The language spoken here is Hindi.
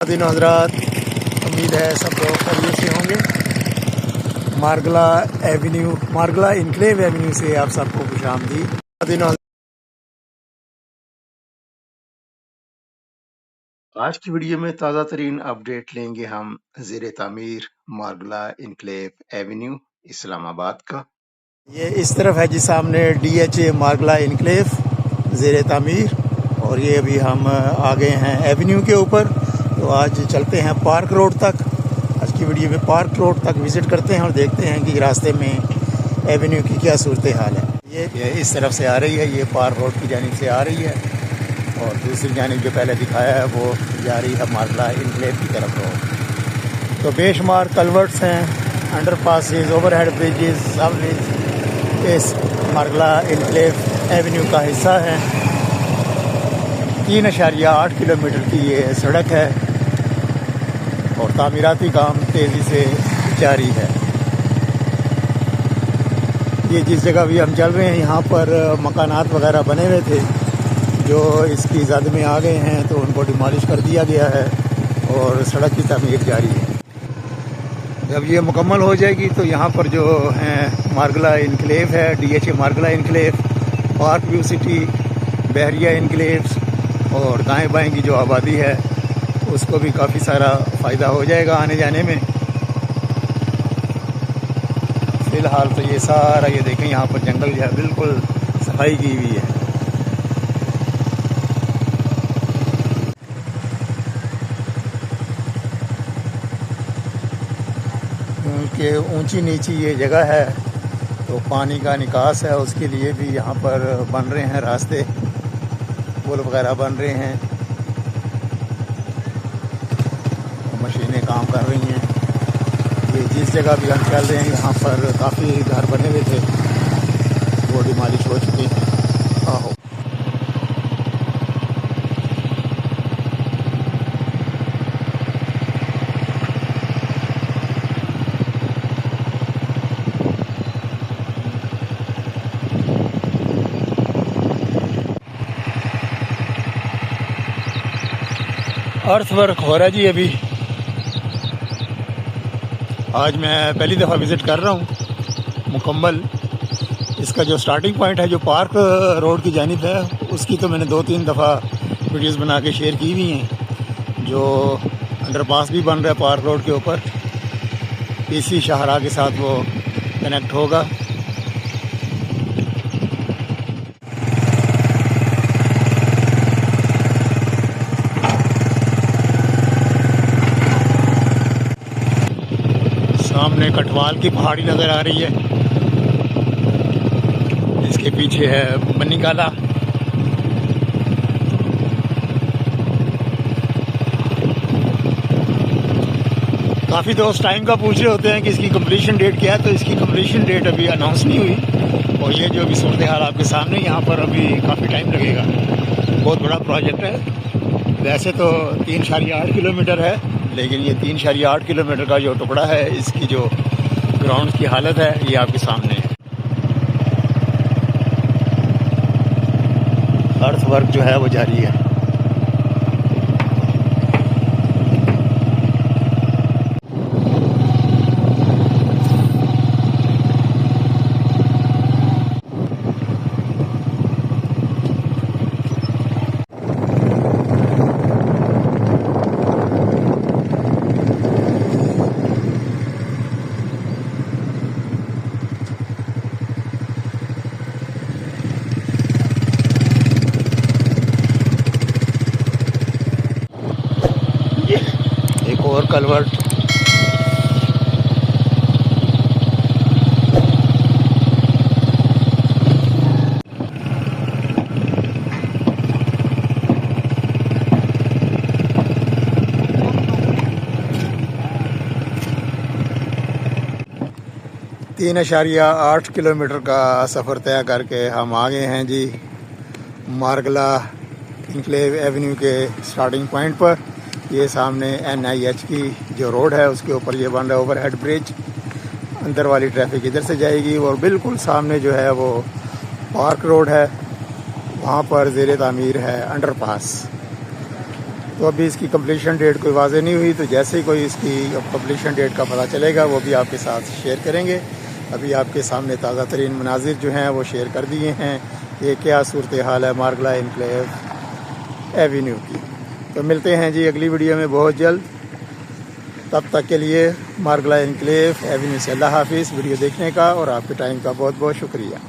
दिन हजरात, उम्मीद है सब लोग खैरियत से होंगे। मारगला इनक्लेव एवेन्यू से आप सबको खुशामदीद। आज की वीडियो में ताज़ा तरीन अपडेट लेंगे हम ज़ेरे तामीर मारगला इनक्लेव एवेन्यू इस्लामाबाद का। ये इस तरफ है जी, सामने DHA मारगला इनक्लेव ज़ेरे तामीर, और ये अभी हम आ गए हैं एवेन्यू के ऊपर। तो आज चलते हैं पार्क रोड तक। आज की वीडियो में पार्क रोड तक विज़िट करते हैं और देखते हैं कि रास्ते में एवेन्यू की क्या सूरत हाल है। ये इस तरफ से आ रही है, ये पार्क रोड की जानिब से आ रही है, और दूसरी जानिब जो पहले दिखाया है वो जा रही है मारगला इनक्लेव की तरफ रोड। तो बेशुमार कलवर्ट्स हैं, अंडरपासेस, ओवरहेड ब्रिजेस, सब इस मारगला इनक्लेव एवेन्यू का हिस्सा है। 3.8 किलोमीटर की ये सड़क है और तामीराती काम तेज़ी से जारी है। ये जिस जगह भी हम चल रहे हैं, यहाँ पर मकानात वगैरह बने हुए थे जो इसकी जद में आ गए हैं, तो उनको डिमॉलिश कर दिया गया है और सड़क की तमीर जारी है। जब ये मुकम्मल हो जाएगी तो यहाँ पर जो है मारगला इनक्लेव है, DHA Margalla enclave, park view city, Bahria enclaves और दाएं बाएं की जो आबादी है उसको भी काफ़ी सारा फ़ायदा हो जाएगा आने जाने में। फ़िलहाल तो ये सारा, ये देखें यहाँ पर जंगल जो है बिल्कुल सफाई की हुई है। क्योंकि ऊंची नीची ये जगह है तो पानी का निकास है, उसके लिए भी यहाँ पर बन रहे हैं रास्ते, पुल वगैरह बन रहे हैं, मशीनें काम कर रही हैं। ये जिस जगह भी हम चल रहे हैं यहाँ पर काफ़ी घर बने हुए थे, वो डिमॉलिश हो चुके हैं। आहो, अर्थ वर्क हो रहा है जी। अभी आज मैं पहली दफ़ा विज़िट कर रहा हूँ मुकम्मल। इसका जो स्टार्टिंग पॉइंट है, जो पार्क रोड की जानिब है, उसकी तो मैंने 2-3 दफ़ा वीडियोस बना के शेयर की हुई हैं। जो अंडरपास भी बन रहा है पार्क रोड के ऊपर, PC शाहराह के साथ वो कनेक्ट होगा। सामने कटवाल की पहाड़ी नज़र आ रही है, इसके पीछे है बन्नी काला। काफ़ी दोस्त टाइम का पूछ रहे होते हैं कि इसकी कंप्लीशन डेट क्या है, तो इसकी कंप्लीशन डेट अभी अनाउंस नहीं हुई। और ये जो अभी सूरत हाल आपके सामने, यहाँ पर अभी काफ़ी टाइम लगेगा। बहुत बड़ा प्रोजेक्ट है। वैसे तो 3.8 किलोमीटर है, लेकिन ये 3.8 किलोमीटर का जो टुकड़ा है, इसकी जो ग्राउंड की हालत है ये आपके सामने है। अर्थ वर्क जो है वो जारी है। एक और कलवर्ट, तीन 3.8 किलोमीटर का सफ़र तय करके हम आ गए हैं जी मारगला इनक्लेव एवेन्यू के स्टार्टिंग पॉइंट पर। ये सामने NIH की जो रोड है उसके ऊपर ये बन रहा है ओवरहेड ब्रिज। अंदर वाली ट्रैफिक इधर से जाएगी और बिल्कुल सामने जो है वो पार्क रोड है, वहाँ पर ज़ेरे तामीर है अंडरपास। तो अभी इसकी कंप्लीशन डेट कोई वाज़ेह नहीं हुई, तो जैसे ही कोई इसकी कंप्लीशन डेट का पता चलेगा वो भी आपके साथ शेयर करेंगे। अभी आपके सामने ताज़ा तरीन मनाजिर जो हैं वो शेयर कर दिए हैं कि क्या सूरत हाल है मार्गला इनक्लेव एवेन्यू की। तो मिलते हैं जी अगली वीडियो में बहुत जल्द। तब तक के लिए मार्गला इनक्लेव एवेन्यू से अल्लाह हाफिज़। वीडियो देखने का और आपके टाइम का बहुत बहुत शुक्रिया।